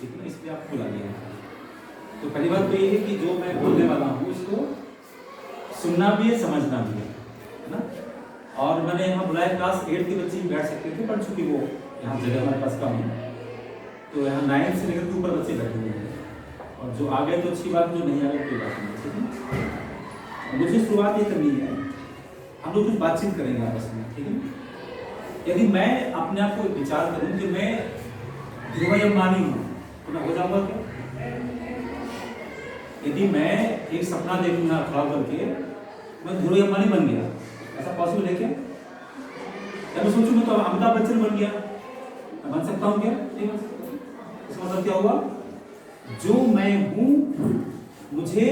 ठीक है ना, इसलिए आपको बुला लिया है। तो पहली बात तो ये है कि जो मैं बोलने वाला हूँ उसको सुनना भी है, समझना भी है ना। और मैंने यहाँ बुलाया क्लास 8 के बच्चे भी बैठ सकते थे, पर चूंकि वो यहाँ जगह हमारे पास कम है तो यहाँ 9 से लेकर के ऊपर बच्चे बैठे हुए हैं, और जो आ गए तो अच्छी बात, जो नहीं आ गए कोई बात नहीं, ठीक है। मुझे शुरुआत ये करनी है, हम लोग कुछ बातचीत करेंगे आपस में, ठीक है। यदि मैं अपने आप को विचार करूँ कि मैं धीरूभाई अंबानी हूँ तो मैं हो जाऊँगा क्या? यदि मैं एक सपना देखूंगा खड़ा करके मैं धीरूभाई अंबानी बन गया, ऐसा पॉसिबल है क्या? या मैं सोचूं मैं तो अमिताभ बच्चन बन गया, मैं बन सकता हूँ क्या? नहीं बन सकता। इसका मतलब क्या हुआ? जो मैं हूं मुझे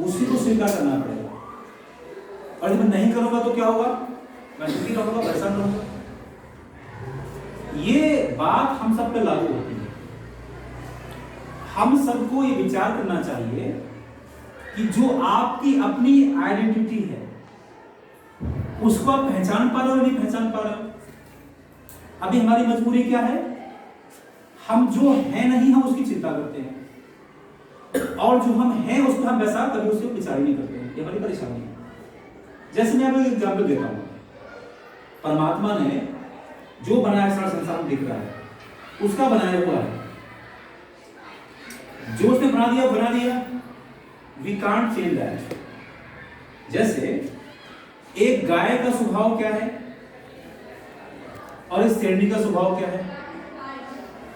उसी को स्वीकार करना पड़ेगा, और जब मैं नहीं करूंगा तो क्या होगा? मैं दुखी रहूंगा, परेशान रहूंगा। ये बात हम सब पे लागू होती है। हम सबको ये विचार करना चाहिए कि जो आपकी अपनी आइडेंटिटी है उसको आप पहचान पा रहे हो, नहीं पहचान पा रहे हो? अभी हमारी मजबूरी क्या है? हम जो है नहीं हम उसकी चिंता करते हैं, और जो हम हैं उसको हम वैसा कभी उससे विचार नहीं करते हैं। ये बड़ी परेशानी है। जैसे मैं आपको एक एग्जाम्पल देता हूं, परमात्मा ने जो बनाया सारा संसार में दिख रहा है उसका बनाया हुआ है, जो उसने बना दिया, वी कांट चेंज दैट। जैसे एक गाय का स्वभाव क्या है और एक शेरनी का स्वभाव क्या है?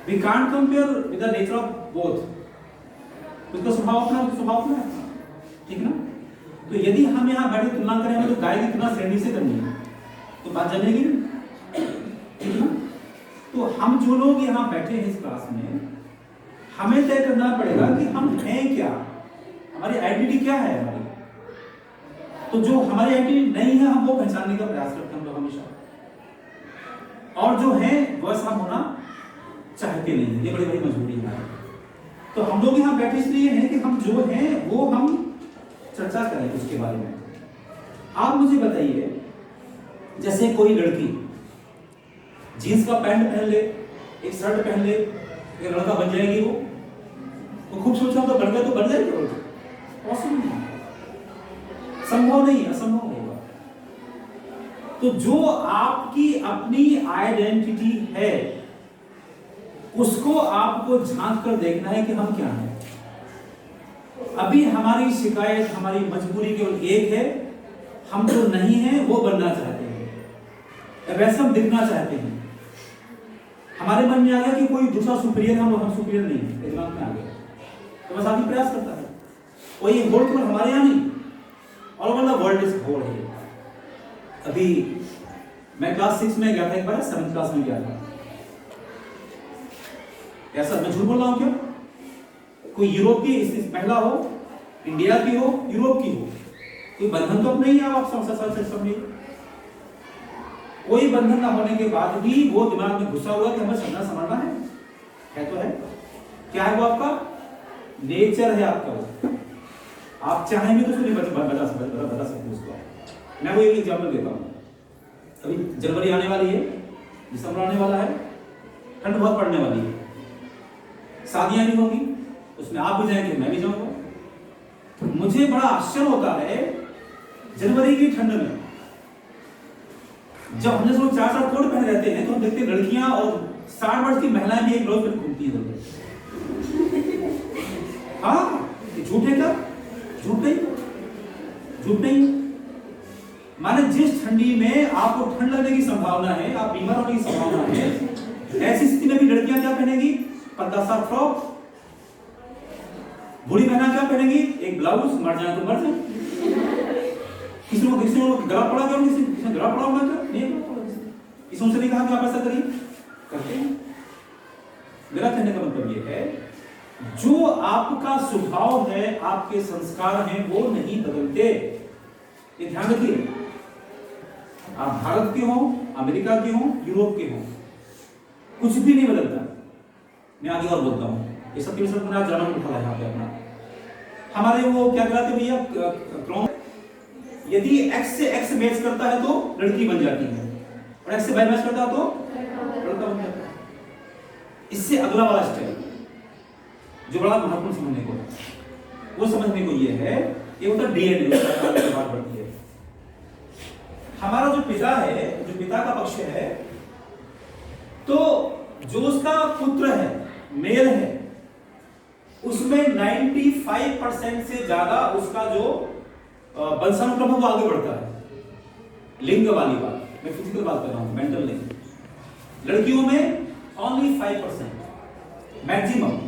We can't compare with the nature of both. उसका स्वभाव अपना है, ठीक ना। तो यदि हम यहाँ बैठे तुलना करें, हमें तो गाय की तुलना शेरनी से करनी है तो बात जमेगी, ठीक ना। तो हम जो लोग यहाँ बैठे हैं इस क्लास में, हमें तय करना पड़ेगा कि हम हैं क्या, हमारी आइडेंटिटी क्या है हमारी। तो जो हमारी आइडेंटिटी नहीं है हम वो पहचानने का प्रयास करते हैं हम लोग हमेशा, और जो है वैसा हम होना चाहते नहीं है। ये बड़ी बड़ी मजबूरी है। तो हम लोग यहाँ बैठे इसलिए हैं कि हम जो हैं वो हम चर्चा करें उसके बारे में। आप मुझे बताइए, जैसे कोई लड़की जीन्स का पैंट पहन ले, एक शर्ट पहन ले, एक लड़का बन जाएगी वो खूबसूरत तो लड़का तो बन जाएगी वो? पॉसिबल नहीं, संभव नहीं, असंभव होगा। तो जो आपकी अपनी आइडेंटिटी है उसको आपको झांक कर देखना है कि हम क्या हैं। अभी हमारी शिकायत, हमारी मजबूरी केवल एक है, हम जो नहीं हैं वो बनना चाहते हैं, वैसे हम दिखना चाहते हैं। हमारे मन में आ गया कि कोई दूसरा सुपीरियर हम सुपीरियर नहीं है, दिमाग में आ गया, तो बस आदमी प्रयास करता है। और ये होल केवल हमारे यहाँ नहीं, all over the world is whole है। अभी मैं क्लास 6 में गया था, एक बार 7th क्लास में गया था। ऐसा मैं झूठ बोल रहा हूँ क्या? कोई यूरोप की महिला हो, इंडिया की हो, यूरोप की हो, कोई बंधन तो अब नहीं है। आप समझिए, कोई बंधन ना होने के बाद भी वो दिमाग में घुसा हुआ कि हमें समझना समझना है तो है। क्या है वो? आपका नेचर है आपका वो। आप चाहें भी तो उसको नहीं बता सकते उसको। मैं वो एक एग्जाम्पल देता हूँ। अभी जनवरी आने वाली है, दिसंबर आने वाला है, ठंड बहुत पड़ने वाली है, शादियां भी होंगी, उसमें आप भी जाएंगे, मैं भी जाऊंगा। मुझे बड़ा आश्चर्य होता है जनवरी की ठंड में, जब हमने सब 4 कोट पहने रहते हैं तो हम देखते हैं लड़कियां और 60 वर्ष की महिलाएं भी एक ब्लाउज पहन घूमती हैं। हाँ, झूठ है क्या? झूठ नहीं। माने जिस ठंडी में आपको ठंड लगने की संभावना है, आप बीमार होने की संभावना है, ऐसी स्थिति में भी लड़कियां क्या पहनेगी? पर्दासार फ्रॉक। बूढ़ी बहना क्या पहनेगी? एक ब्लाउज, मर जाए तो मर जाए। किसी को गला पड़ा क्या? किसी गला पड़ा होगा क्या? नहीं, किसी ने नहीं कहा कि आप ऐसा करिए, करते हैं। मेरा कहने का मतलब ये है, जो आपका स्वभाव है, आपके संस्कार हैं, वो नहीं बदलते। ये ध्यान रखिए। आप भारत के हो, अमेरिका के हो, यूरोप के हो, कुछ भी नहीं बदलता। मैं आगे और बोलता हूँ, ये सब मेरा जन्म उठा है यहाँ पे अपना। हमारे वो क्या कहते भैया, यदि x से x मैच करता है तो लड़की बन जाती है, और x से y मैच करता है तो लड़का बन जाता है। इससे अगला वाला स्टेप, जो बड़ा महत्वपूर्ण समझने को है, वो समझने को ये है, ये होता है डीएनए, बात बढ़ती है। हमारा जो पिता है, जो पिता का पक्ष है, तो जो उसका पुत्र है, मेल है, उसमें 95% से ज्यादा उसका जो वंशानुक्रम वो आगे बढ़ता है। लिंग वाली बात, मैं फिजिकल बात कर रहा हूं, मेंटल नहीं। लड़कियों में ओनली 5% मैक्सिमम,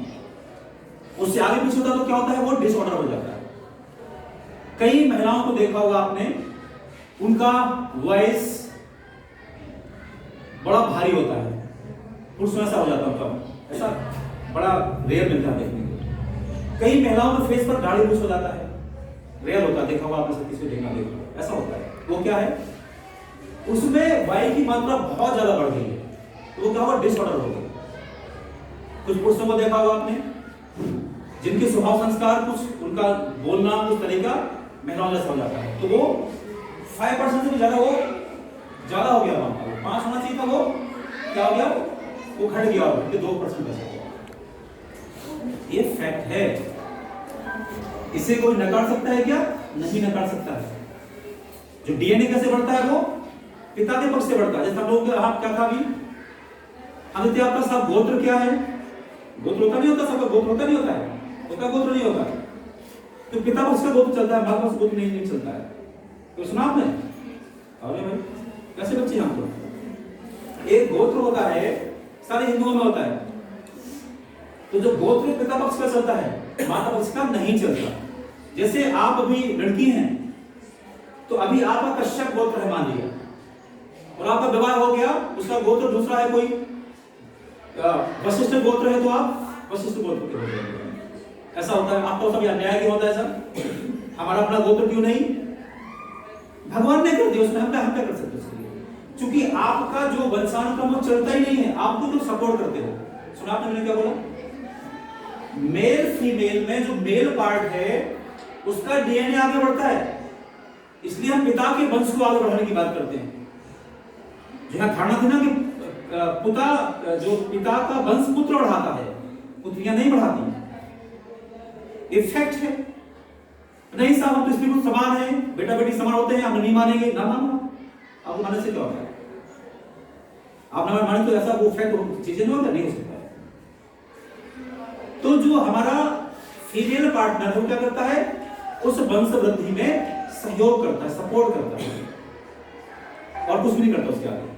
उससे आगे पीछे होता तो क्या होता है, वो डिसऑर्डर हो जाता है। कई महिलाओं को देखा होगा आपने, उनका वॉइस बड़ा भारी होता है, पुरुषों में ऐसा हो जाता है उनका, ऐसा बड़ा रेयर मिलता है देखने को। कई महिलाओं में फेस पर दाढ़ी मूछ हो जाता है, रेयर होता है, देखा होगा आपने, किसी को देखा देखा ऐसा होता है। वो क्या है, उसमें वायु की मात्रा बहुत ज्यादा बढ़ गई है, तो वो क्या होगा, डिसऑर्डर हो गया। कुछ पुरुषों को देखा होगा आपने, जिनके स्वभाव संस्कार कुछ, उनका बोलना कुछ तरीका महिलाओं जैसा हो जाता है, तो वो 5% से भी ज्यादा, वो ज्यादा हो गया, वहां वो 5 होना चाहिए था, वो क्या हो गया, वो घट गया, 2% बचा गया। ये फैक्ट है, इसे कोई नकार सकता है क्या? नहीं नकार सकता है। जो डीएनए कैसे बढ़ता है, वो पिता के पक्ष से बढ़ता है। जैसे हम लोग आप क्या था अभी, आदित्य आपका सब गोत्र क्या है? गोत्र होता नहीं होता, सबका गोत्र होता नहीं होता है, उसका गोत्र नहीं होता, तो पिता पक्ष का गोत्र चलता है, माता पक्ष गोत्र नहीं चलता है। तो सुना आपने? अरे भाई कैसे बच्चे हम तो, एक गोत्र होता है, सारे हिंदुओं में होता है, तो जो गोत्र पिता पक्ष का चलता है, माता पक्ष का नहीं चलता। जैसे आप अभी लड़की हैं, तो अभी आपका कश्यप गोत्र है मान लिया, और आपका विवाह हो गया, उसका गोत्र दूसरा है, कोई वशिष्ठ गोत्र है, तो आप वशिष्ठ गोत्र के हो गए। ऐसा होता है, आपको सब अन्याय क्यों होता है सर? हमारा अपना गोत्र क्यों नहीं? भगवान ने कर दिया, उसमें हम क्या कर सकते उसके लिए? क्योंकि आपका जो वंशानुक्रम वो चलता ही नहीं है, आपको तो सपोर्ट करते हो। सुना आपने मैंने क्या बोला? मेल फीमेल में जो मेल पार्ट है, उसका डीएनए आगे बढ़ता है, इसलिए हम पिता के वंश को आगे बढ़ाने की बात करते हैं। जहां धारणा थी ना कि पिता, जो पिता का वंश पुत्र बढ़ाता है, पुत्रियां नहीं बढ़ाती, इफेक्ट है। नहीं साहब, हम तो स्त्री पुरुष समान है, बेटा बेटी समान होते हैं, हम नहीं मानेंगे, ना मानो। आपको मानने से क्या होता है? आप ना माने तो ऐसा वो इफेक्ट चीजें नहीं होता, नहीं हो सकता है। तो जो हमारा फीमेल पार्टनर है, वो क्या करता है, उस वंश वृद्धि में सहयोग करता है, सपोर्ट करता है, और कुछ भी नहीं करता उसके आगे।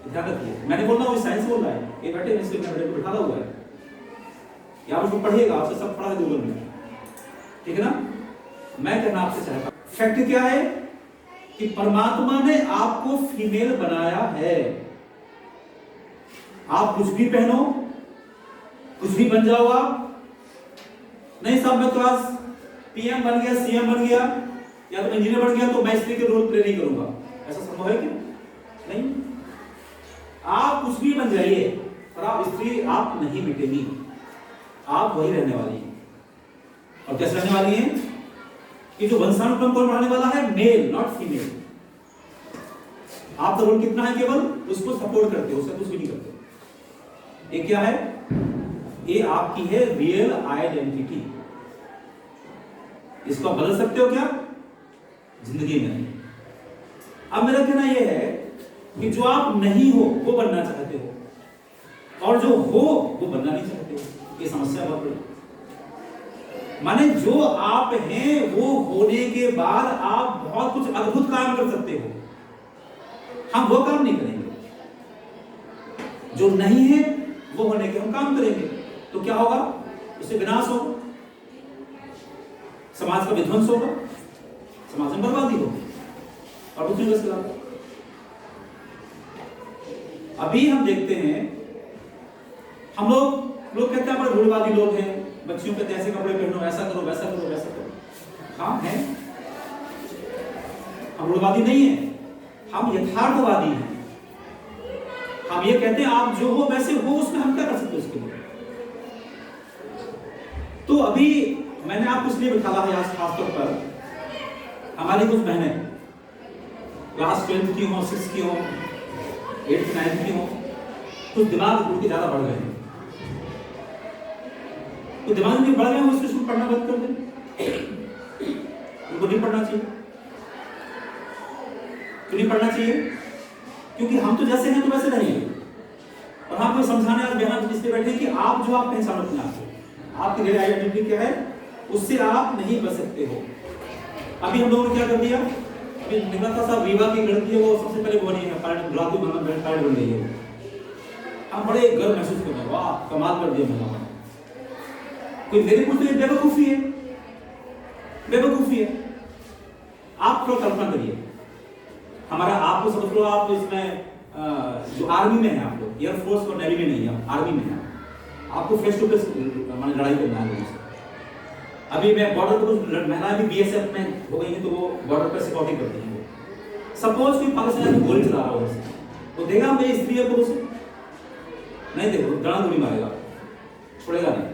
ध्यान रखिए, मैंने बोल रहा हूँ, साइंस बोल रहा है, ये बैठे इसलिए मैंने बैठा हुआ है, या उसको पढ़िएगा, आपसे सब पढ़ा है गूगल में, ठीक है ना? मैं कहना आपसे चाहता हूं, फैक्ट क्या है कि परमात्मा ने आपको फीमेल बनाया है। आप कुछ भी पहनो, कुछ भी बन जाओ, आप नहीं साहब मैं तो आज पीएम बन गया, सीएम बन गया, या तो इंजीनियर बन गया, तो मैं स्त्री के रोल प्ले नहीं करूंगा, ऐसा संभव है क्या? नहीं। आप कुछ भी बन जाइए, पर आप स्त्री आप नहीं मिटेगी, आप वही रहने वाली है। और कैसे रहने वाली है? कि जो वंशानुक्रम कौन बढ़ाने वाला है? Male, not female. आपका रोल कितना है? केवल उसको सपोर्ट करते हो, उससे कुछ भी नहीं करते। ये क्या है? ये आपकी है रियल आइडेंटिटी। इसको आप बदल सकते हो क्या? जिंदगी में। अब मेरा कहना यह है कि जो आप नहीं हो वो बनना चाहते हो, और जो हो वो बनना नहीं चाहते हो। ये समस्या बहुत बड़ी। माने जो आप हैं वो होने के बाद आप बहुत कुछ अद्भुत काम कर सकते हो, हम वो काम नहीं करेंगे। जो नहीं है वो होने के हम काम करेंगे, तो क्या होगा? उससे विनाश होगा, समाज का विध्वंस होगा, समाज में बर्बादी होगी, और कुछ नहीं कर। अभी हम देखते हैं, हम लोग कहते हैं बड़े रूढ़िवादी लोग हैं, बच्चियों के ऐसे कपड़े पहनो, ऐसा करो, वैसा करो, वैसा करो। हाँ है, हम रूढ़िवादी नहीं है, हम यथार्थवादी हैं। हम ये कहते हैं आप जो हो वैसे हो, उसमें हम क्या कर सकते हैं उसके लिए? तो अभी मैंने आपको इसलिए बिठाया है आज खासतौर पर, हमारी कुछ बहनें क्लास 12 की हो, 6 की हो, 8th 9th की हो, कुछ दिमाग उनके ज्यादा बढ़ गए हैं। तो दिमाग में बढ़ गया वो इसको शुरू पढ़ना बंद कर दें, उनको नहीं पढ़ना चाहिए। क्यों नहीं पढ़ना चाहिए? क्योंकि हम तो जैसे हैं तो वैसे रहेंगे। और हम कोई समझाने आज बयान इसलिए बैठे कि आप जो आप पहचानो अपने आप को, आपकी रियल आइडेंटिटी क्या है, उससे आप नहीं बच सकते हो। अभी हम लोगों ने क्या कर दिया, अभी निकलता सा विवाह की लड़की है वो सबसे पहले बनी है पायलट, गुलाबी पायलट बन गई है। हम बड़े गर्व महसूस करते हैं, वाह कमाल कर दिया मैंने। कोई मेरे को तो ये बेवकूफी है, बेवकूफी है। आप थोड़ा कल्पना करिए, हमारा आपको समझ लो आप इसमें जो आर्मी में है, आप लोग एयरफोर्स और नेवी में नहीं है, आर्मी में है, आपको फेस टू फेस लड़ाई करना है लोगों से। अभी मैं बॉर्डर पर कुछ महिलाएं भी बीएसएफ में हो गई हैं, तो वो बॉर्डर पर सिक्योरिटी करती हैं। सपोज कोई पाकिस्तान में गोली चला रहा हो, वो देगा मेरी स्त्री है पुरुष नहीं, देखो गला गोली मारेगा, छोड़ेगा नहीं।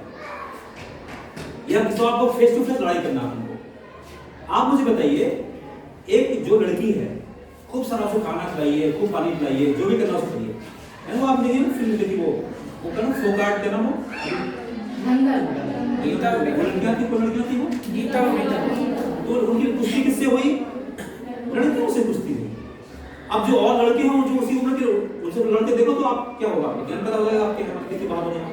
या तो आपको फेस टू फेस लड़ाई करना है। आप मुझे बताइए, एक जो लड़की है खूब सारा उसको खाना खिलाइए, खूब पानी पिलाइए, जो भी करना उसको करिए, है ना। वो आप देखिए ना फिल्म देखिए, वो करना फोगाट देना, वो गीता लड़कियां थी, कौन लड़कियां थी वो, गीता और गीता। तो उनकी कुश्ती किससे हुई? लड़कियों से कुश्ती हुई। अब जो और लड़के हों जो उसी उम्र के, उनसे लड़के देखो तो आप क्या होगा, ज्ञान पता हो जाएगा आपके कितनी बात हो जाएगा।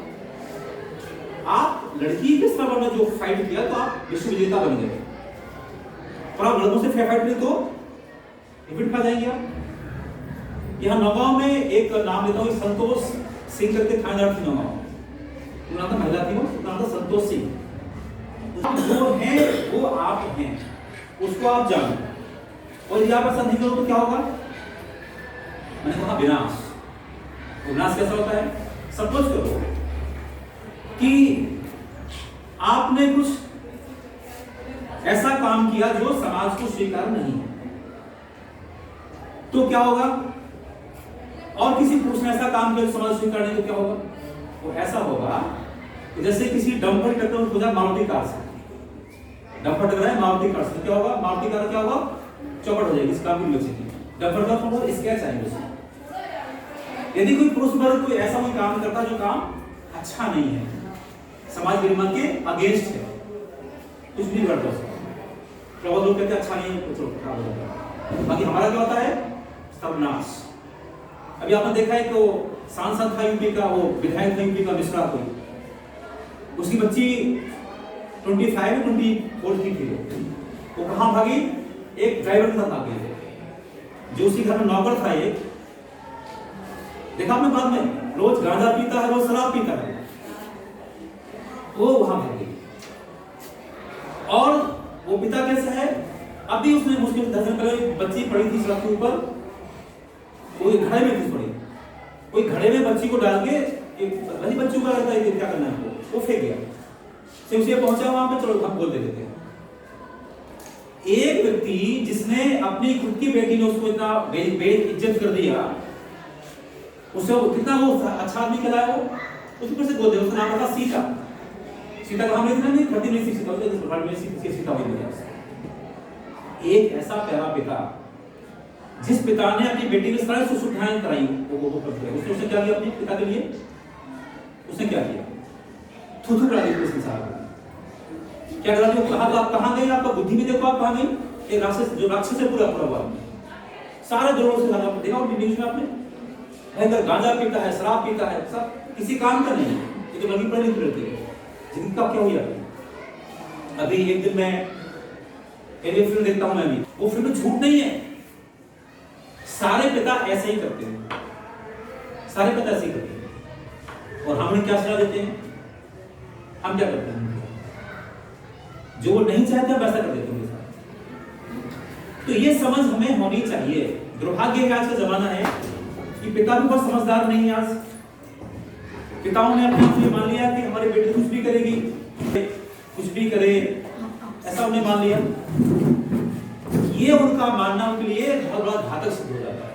आप लड़की के सबर में जो फाइट किया तो आप विश्व विजेता बन गए, और आप लड़कों से फाइट नहीं तो रिपीट खा जाएंगे आप। यहाँ नौगांव में एक नाम लेता हूँ, संतोष सिंह करके थानेदार थी नौगांव, नाम था, महिला थी वो, नाम था संतोष सिंह। जो है वो आप हैं, उसको आप जानो, और यदि आप ऐसा नहीं करो तो क्या होगा? मैंने कहा विनाश। विनाश कैसा होता है? सपोज करो कि आपने कुछ ऐसा काम किया जो समाज को स्वीकार नहीं है, तो क्या होगा? और किसी पुरुष ने ऐसा काम किया जो समाज स्वीकार नहीं, तो क्या होगा? वो ऐसा होगा कि जैसे किसी डंपर टक्कर हो जाए मारुति कार से, डंपर टकरा है मारुति कार से, क्या होगा? मारुति कार क्या होगा? चौपट हो जाएगी, इस काम की बचेगी। डंपर का फोटो स्केच आएंगे उसमें। यदि कोई पुरुष वर्ग कोई ऐसा कोई काम करता जो काम अच्छा नहीं है, समाज गरिमा के अगेंस्ट है, कुछ भी करता उसको, बहुत लोग कहते हैं अच्छा नहीं है, कुछ खराब हो जाता है। बाकी हमारा क्या होता है? सर्वनाश। अभी आपने देखा है कि वो सांसद था यूपी का, वो विधायक था यूपी का मिश्रा, कोई उसकी बच्ची 24 की थी, वो कहाँ भागी? एक ड्राइवर के साथ भागी थे, जो उसी घर में नौकर था एक, देखा आपने बाद में, रोज गांजा पीता है, रोज शराब पीता है, वो वहां भागी। और वो पिता कैसा है? अभी उसने मुश्किल 10 दिन पहले बच्ची पड़ी थी सड़क के ऊपर, कोई घड़े में घुस पड़ी, कोई घड़े में बच्ची को डाल के, वही बच्ची को लगता है क्या करना है, वो फेंक गया। से उसे पहुंचा वहां पे, चलो हम बोल देते हैं। एक व्यक्ति जिसने अपनी खुद की बेटी ने उसको इतना बेइज्जत कर दिया, उसे कितना वो अच्छा आदमी कहलाया, वो उसको कैसे बोल दे? उसका नाम था सीता। सीता का हम लिखना नहीं, 36 सीता हुई। एक ऐसा प्यारा पिता, जिस पिता ने अपनी बेटी के सारे सुख-सुविधाएं कराई, वो कर दिया। उसने क्या किया अपने पिता के लिए? उसने क्या किया? थूथू करा दी उसके साथ। क्या करा दिया? कहा तो आप कहाँ गए? आपका बुद्धि में देखो आप कहाँ गए? एक राक्षस, जो राक्षस से पूरा हुआ, सारे द्रोणों से ज्यादा देखा और न्यूज में आपने, भयंकर गांजा पीता है, शराब पीता है, सब किसी काम का नहीं है। ये तो लगी पड़ी रहती है। जिनका क्या हुआ? अभी एक दिन मैं एक फिल्म देखता हूं, मैं भी, वो फिल्म झूठ नहीं है, सारे पिता ऐसे ही करते हैं, सारे पिता ऐसे ही करते हैं। और हम क्या सलाह देते हैं? हम क्या करते हैं? जो वो नहीं चाहते वैसा कर देते हैं। तो ये समझ हमें होनी चाहिए। दुर्भाग्य है आज का जमाना है कि पिता भी बहुत समझदार नहीं है। आज पिताओं ने अपने आप मान लिया कि हमारी बेटी कुछ भी करेगी, कुछ भी करे, ऐसा उन्हें मान लिया। ये उनका मानना उनके लिए बहुत बड़ा घातक सिद्ध हो जाता है।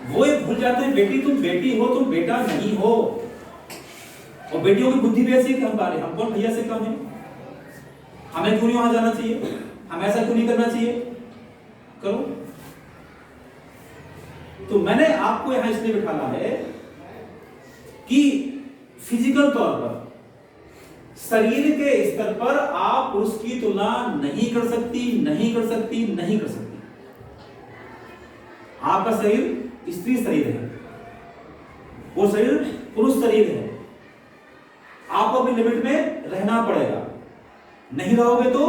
वो ये भूल जाते हैं बेटी तुम बेटी हो, तुम बेटा नहीं हो। और बेटियों की बुद्धि भी ऐसी कि हम बारे, हम कौन भैया से कम है, हमें क्यों नहीं वहां जाना चाहिए, हमें ऐसा क्यों नहीं करना चाहिए, करो। तो मैंने आपको यहां इसलिए बिठाना है कि फिजिकल तौर पर शरीर के स्तर पर आप पुरुष की तुलना नहीं कर सकती, नहीं कर सकती, नहीं कर सकती। आपका शरीर स्त्री शरीर है, वो शरीर पुरुष शरीर है। आपको अपनी लिमिट में रहना पड़ेगा, नहीं रहोगे तो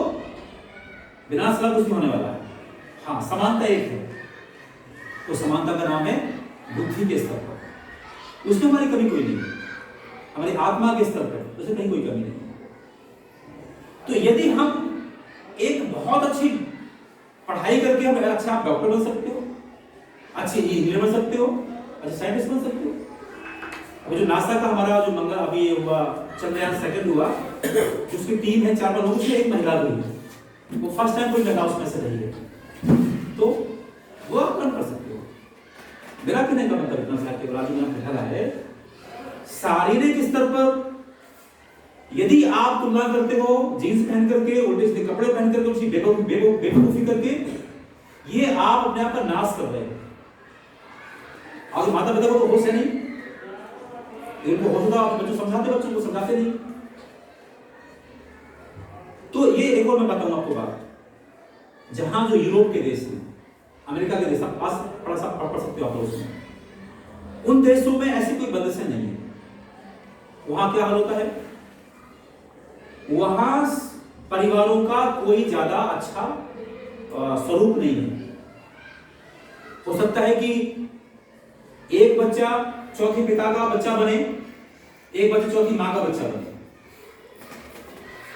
विनाश का कुछ नहीं होने वाला है। हाँ, समानता एक है, तो समानता का नाम है बुद्धि के स्तर पर। उसमें हमारी कमी कोई नहीं है, हमारी आत्मा के स्तर पर उसमें कहीं कोई कमी नहीं है। तो यदि हम एक बहुत अच्छी पढ़ाई करके हम अच्छा आप डॉक्टर बन सकते हो, अच्छे इंजीनियर बन सकते हो, अच्छे साइंटिस्ट बन सकते हो। अभी जो नासा का हमारा जो मंगल अभी हुआ चंद्रयान सेकंड हुआ, उसकी टीम है 4 लोगों से, एक महिला भी है, वो फर्स्ट टाइम कोई महिला उसमें से रही है, तो वो आप कर सकते हो। मेरा कहने का मतलब इतना सा केवल आज मैंने कहना है, शारीरिक स्तर पर यदि आप तुलना करते हो जीन्स पहन करके, उल्टे सीधे कपड़े पहन करके, उसकी बेवकूफी करके, ये आप अपने आप का नाश कर रहे हो। और माता पिता को तो होश है नहीं, इनको होश होता आप बच्चों को समझाते नहीं। तो ये एक और मैं बताऊंगा आपको बात, जहां जो यूरोप के देश में, अमेरिका के देश, आप पढ़ सकते हो आप उसमें, उन देशों में ऐसी कोई बंदिशें नहीं है। वहां क्या हाल होता है, वहां परिवारों का कोई ज्यादा अच्छा स्वरूप नहीं है। हो सकता है कि एक बच्चा चौथी पिता का बच्चा बने, एक बच्चा चौथी मां का बच्चा बने।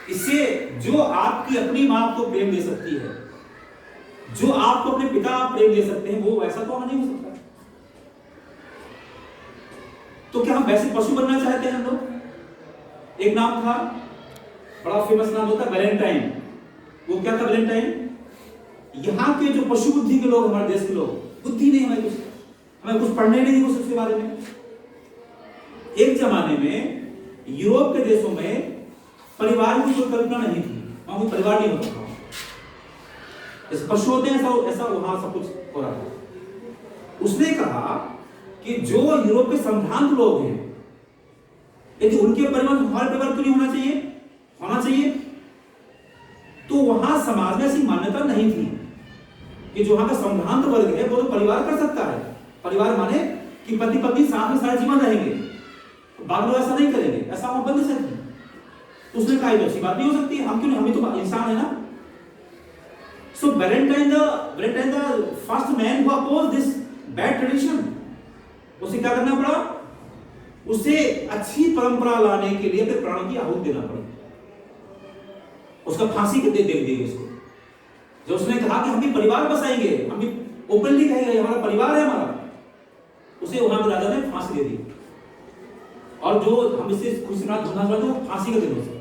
इससे जो आपकी अपनी मां को प्रेम दे सकती है, जो आपको अपने पिता प्रेम दे सकते हैं, वो वैसा तो नहीं हो सकता। तो क्या हम वैसे पशु बनना चाहते हैं हम लोग? एक नाम था, बड़ा फेमस नाम होता वैलेंटाइन। वो क्या था वैलेंटाइन? यहाँ के जो पशु बुद्धि के लोग, हमारे देश के लोग, बुद्धि नहीं हमें कुछ पढ़ने नहीं हो उसके बारे में। एक जमाने में यूरोप के देशों में परिवार की कोई कल्पना नहीं थी, वहां कोई परिवार नहीं होता था। जैसे पशु होते हैं ऐसा वहां सब कुछ हो रहा था। उसने कहा कि जो यूरोप के संभ्रांत लोग हैं, यदि उनके परिवार हमारे परिवार क्यों नहीं होना चाहिए, तो वहां समाज में ऐसी मान्यता नहीं थी कि जो वहां का संभ्रांत वर्ग है वो तो परिवार कर सकता है। परिवार माने कि पति पत्नी साथ में सारा जीवन रहेंगे, बाद में ऐसा नहीं करेंगे, ऐसा वहां बंदिश है। उसने कहा अच्छी बात नहीं हो सकती, हम क्यों नहीं, हम तो इंसान है ना। So Valentine the first man who oppose this bad tradition, उसे क्या करना पड़ा, उसे अच्छी परंपरा लाने के लिए अपने प्राण की आहुति देना पड़ी। उसका फांसी के दे दी उसको। जो उसने कहा कि हम भी परिवार बसाएंगे, हम भी ओपनली कहेंगे हमारा परिवार है हमारा, उसे वहां पर राजा ने फांसी दे दी। और जो हम इससे खुशी ना धुना चाहते हैं, फांसी का दिन हो सकता।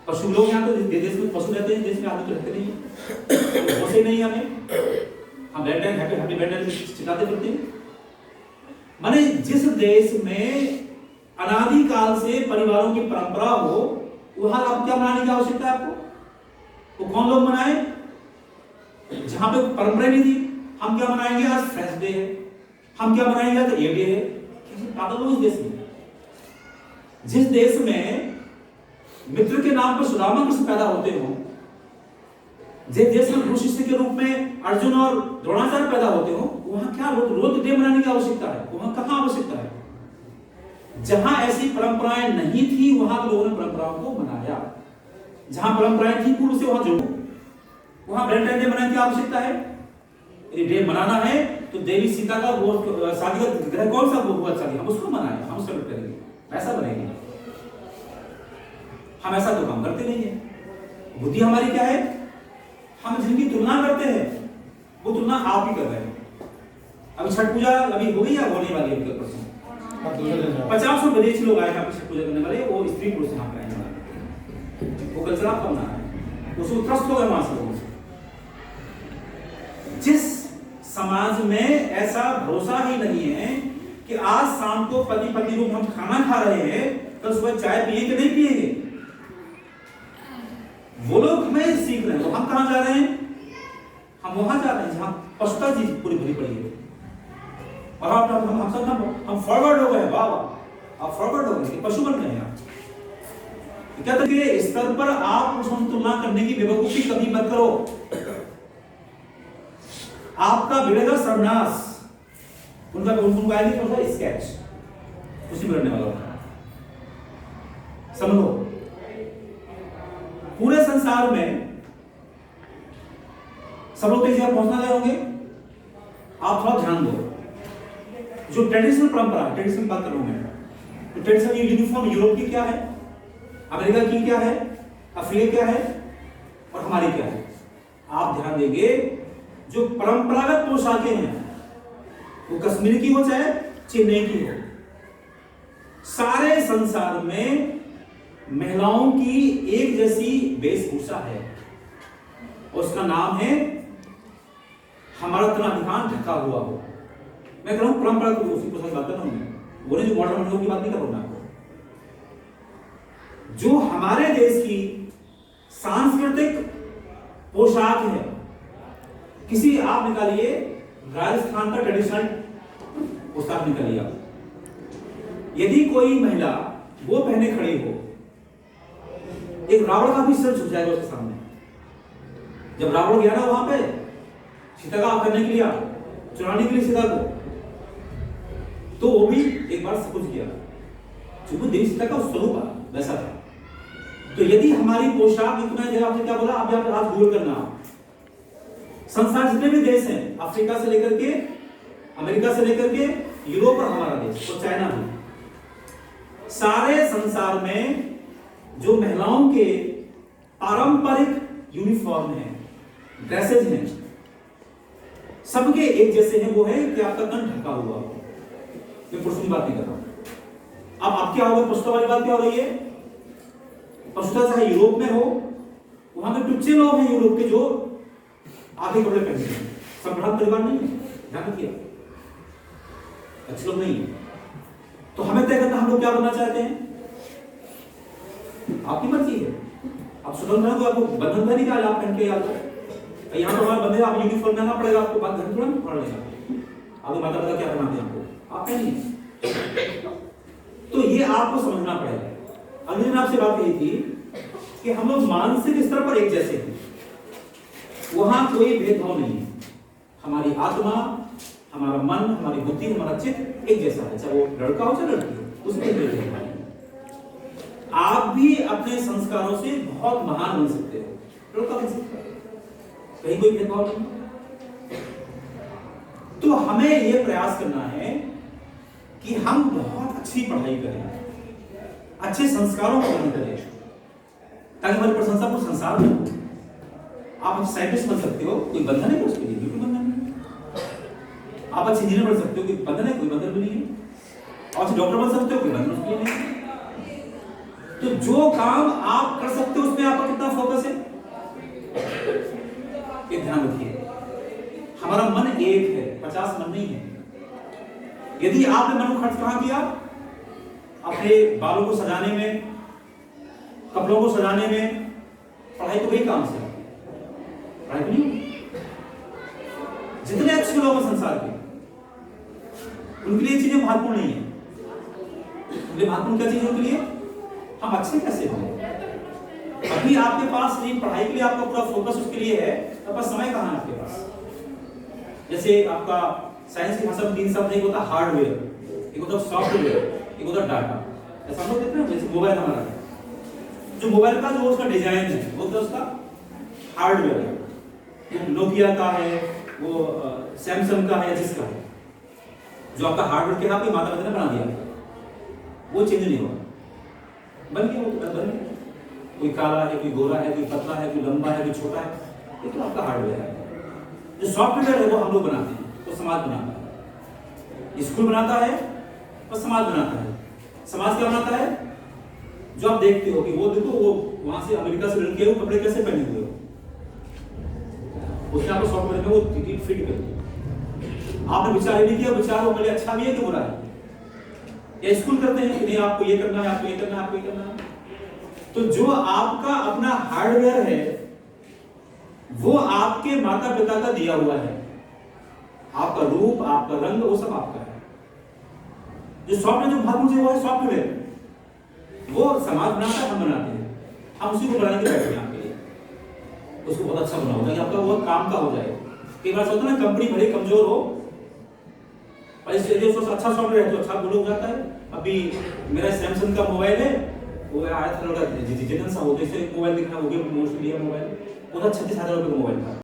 पशु लोग यहाँ तो देश में पशु रहते हैं, देश में आदमी तो रहते नहीं है, होश ही नहीं हमें। हम वैलेंटाइन हैप्पी वैलेंटाइन चिल्लाते फिरते हैं। माने जिस देश में अनादिकाल से परिवारों की परंपरा हो, वहां आप क्या मनाने की आवश्यकता है आपको? वो कौन लोग मनाए? जहां पे परंपरा नहीं थी, हम क्या मनाएंगे? आज फ्रेंड्स डे है, हम क्या मनाएंगे? आज ये डे है। कैसे पागल लोग इस देश में? जिस देश में मित्र के नाम पर सुदामा कृष्ण पैदा होते हो, जिस देश में गुरु शिष्य के रूप में अर्जुन और द्रोणाचार्य पैदा होते हो, वहां क्या रोज डे मनाने की आवश्यकता है? वहां कहां आवश्यकता है? जहां ऐसी परंपराएं नहीं थी, वहां लोगों ने परंपराओं को मनाया। जहां परंपराएं थी पूर्व से, वहां जोड़ो। वहां वैलेंटाइन डे मनाने की आवश्यकता है? यदि डे मनाना है तो देवी सीता का वो शादी का ग्रह कौन सा हुआ शादी, हम उसको मनाएं, हम सेलिब्रेट करेंगे, ऐसा बनेंगे। हम ऐसा तो काम करते नहीं है। बुद्धि हमारी क्या है? हम जिनकी तुलना करते हैं, वो तुलना आप ही कर रहे हैं। अभी छठ पूजा अभी हो गई या होने वाली है? 50 विदेशी लोग आए हैं छठ पूजा करने वाले, वो स्त्री पुरुष यहाँ पे आने वाले, वो कल्चर आप करना है, उसको त्रस्त हो गए वहां से। जिस समाज में ऐसा भरोसा ही नहीं है कि आज शाम को पति पत्नी रूप हम खाना खा रहे हैं, कल सुबह चाय पिएंगे नहीं पिएंगे, वो लोग हमें सीख रहे हैं। तो हम कहां जा रहे हैं? हम वहां जा रहे हैं जहां पशुता जी पूरी भरी पड़ी है। और हम फॉरवर्ड हो गए, वाह वाह, आप फॉरवर्ड हो गए, पशु बन गए हैं। व्यक्तिगत के स्तर पर आप उसमें तुलना करने की बेवकूफी कभी मत करो, आपका बिगड़ेगा सर्वनाश। उनका उनको आएगी कौन सा स्केच, उसी में रहने वाला होता है। समझो, पूरे संसार में सब लोग इस जगह पहुंचना गए होंगे, आप थोड़ा ध्यान दो। जो ट्रेडिशनल परंपरा, ट्रेडिशनल बात कर रहा हूं मैं, तो ट्रेडिशनल यूनिफॉर्म यूरोप की क्या है, अमेरिका की क्या है, अफ्रीका क्या है और हमारी क्या है। आप ध्यान देंगे जो परंपरागत पोशाकें हैं, वो कश्मीर की हो चाहे चेन्नई की हो, सारे संसार में महिलाओं की एक जैसी वेशभूषा है, और उसका नाम है हमारा तनाधिकार ढका हुआ हो। मैं कह रहा हूं परंपरा को उसी पोशाक बात कर रहा हूं, बोले जो मॉडर्न महिलाओं की बात नहीं कर रहा हूं आपको। जो हमारे देश की सांस्कृतिक पोशाक है, किसी आप निकालिए राजस्थान का ट्रेडिशनल पोशाक निकालिए आप, यदि कोई महिला वो पहने खड़ी हो, एक रावण का भी सिर झुक जाएगा उसके सामने। जब रावण गया ना वहां पे सीता का करने के लिए, चुराने के लिए सीता को, तो वो भी एक बार सब कुछ किया, क्योंकि देवी सीता का स्वरूप वैसा था। तो यदि हमारी पोशाक, इतना जगह आपने क्या बोला, आप यहाँ आज गूगल करना, संसार जितने भी देश हैं, अफ्रीका से लेकर के अमेरिका से लेकर के यूरोप और हमारा देश और चाइना भी, सारे संसार में जो महिलाओं के पारंपरिक यूनिफॉर्म हैं, ड्रेसेज हैं, सबके एक जैसे हैं। वो है कि आपका तन ढका हुआ हो। मैं पुरुषों की बात नहीं कर रहा हूं। अब आप क्या होगा, पशुता वाली बात क्या हो रही है, पशुता चाहे यूरोप में हो, वहां पे टुच्चे लोग हैं यूरोप के जो आधे कपड़े पहनते हैं, सब बड़ा परिवार नहीं है, ध्यान रखिए, अच्छे लोग नहीं है। तो हमें तय करना हम लोग क्या बनना चाहते हैं, आपकी मर्जी है। आप स्वतंत्र हैं तो आपको बंधन नहीं निकाल आप पहन के, यहाँ तो हमारे बंधे, आप यूनिफॉर्म पहनना पड़ेगा, आपको बात घर थोड़ा नहीं पड़ेगा, आपके माता पिता क्या बनाते हैं आपको, आप पहनिए। तो ये आपको समझना पड़ेगा। अगली दिन आपसे बात कही थी कि हम लोग मानसिक स्तर पर एक जैसे हैं, वहां कोई भेदभाव नहीं है। हमारी आत्मा, हमारा मन, हमारी बुद्धि, हमारा चित्त एक जैसा है, चाहे वो लड़का हो चाहे लड़की हो, उसमें भेदभाव नहीं। आप भी अपने संस्कारों से बहुत महान बन सकते हो, लड़का बन सकते हो, कहीं कोई भेदभाव नहीं। तो हमें यह प्रयास करना है कि हम बहुत अच्छी पढ़ाई करें, अच्छे संस्कारों को ग्रहण करें, ताकि हमारी प्रशंसा पूरे संसार में हो। आप साइंटिस्ट बन सकते हो, कोई बंधन है उसके लिए, बिल्कुल बंधन नहीं। आप अच्छे इंजीनियर बन सकते हो, कोई बंधन है, कोई बंधन भी नहीं है। आप अच्छे डॉक्टर बन सकते हो, कोई बंधन उसके लिए नहीं है। तो जो काम आप कर सकते हो उसमें आपका कितना फोकस है, ये ध्यान रखिए। हमारा मन एक है, 50 मन नहीं है। यदि आपने मन को खर्च कहां किया, अपने बालों को सजाने में, कपड़ों को सजाने में, पढ़ाई तो वही काम से, पढ़ाई तो नहीं। जितने अच्छे लोग हैं संसार के, उनके लिए चीजें महत्वपूर्ण नहीं है। उनके महत्वपूर्ण क्या चीज है उनके लिए, हम अच्छे कैसे हों। अभी आपके पास नहीं, पढ़ाई के लिए आपका पूरा फोकस उसके लिए है, तो बस समय कहां है आपके पास। जैसे आपका साइंस की भाषा में 3 शब्द, एक होता है हार्डवेयर, एक होता है सॉफ्टवेयर, एक होता है डाटा। ऐसा हम लोग देखते हैं, जैसे मोबाइल हमारा, जो मोबाइल का जो उसका डिजाइन है वो तो उसका हार्डवेयर है, नोकिया का है, वो सैमसंग का है, जिसका है, जो आपका हार्डवेयर के आपके माता पिता ने बना दिया, वो चेंज नहीं होगा, बन गया, वो बन गया। कोई काला है, कोई गोरा है, कोई पतला है, कोई लंबा है, कोई छोटा है, ये तो आपका हार्डवेयर है। जो सॉफ्टवेयर है वो हम लोग बनाते हैं, वो समाज बनाता है, स्कूल बनाता है, वो समाज बनाता है। समाज क्या बनाता है, जो आप देखते हो कि वो देखो, वो वहां से अमेरिका से लड़के हो, कपड़े कैसे पहने हुए हो, उसने आपको सॉफ्टवेयर में वो फिट कर दिया। आपने विचार नहीं किया, विचार वो पहले अच्छा भी है कि बुरा है। या स्कूल करते हैं कि नहीं आपको ये करना है, आपको ये करना है, आपको ये करना है। तो जो आपका अपना हार्डवेयर है वो आपके माता पिता का दिया हुआ है, आपका रूप, आपका रंग, वो सब आपका है। जो सॉफ्टवेयर जो भाग मुझे वो है सॉफ्टवेयर, वो समाज बनाता है, हम बनाते हैं। आप उसी को बनाने के बैठे आपके लिए, उसको बहुत अच्छा बनाओ ताकि आपका वो काम का हो जाए। कई बार होता है ना कंपनी भले कमजोर हो और इस एरिया से अच्छा सॉफ्टवेयर है तो अच्छा बोलो जाता है। अभी मेरा सैमसंग का मोबाइल है, वो आया था थोड़ा जितना सा हो, जैसे मोबाइल दिखा, वो भी मोस्ट लिया मोबाइल, वो 36,000 रुपये का मोबाइल था।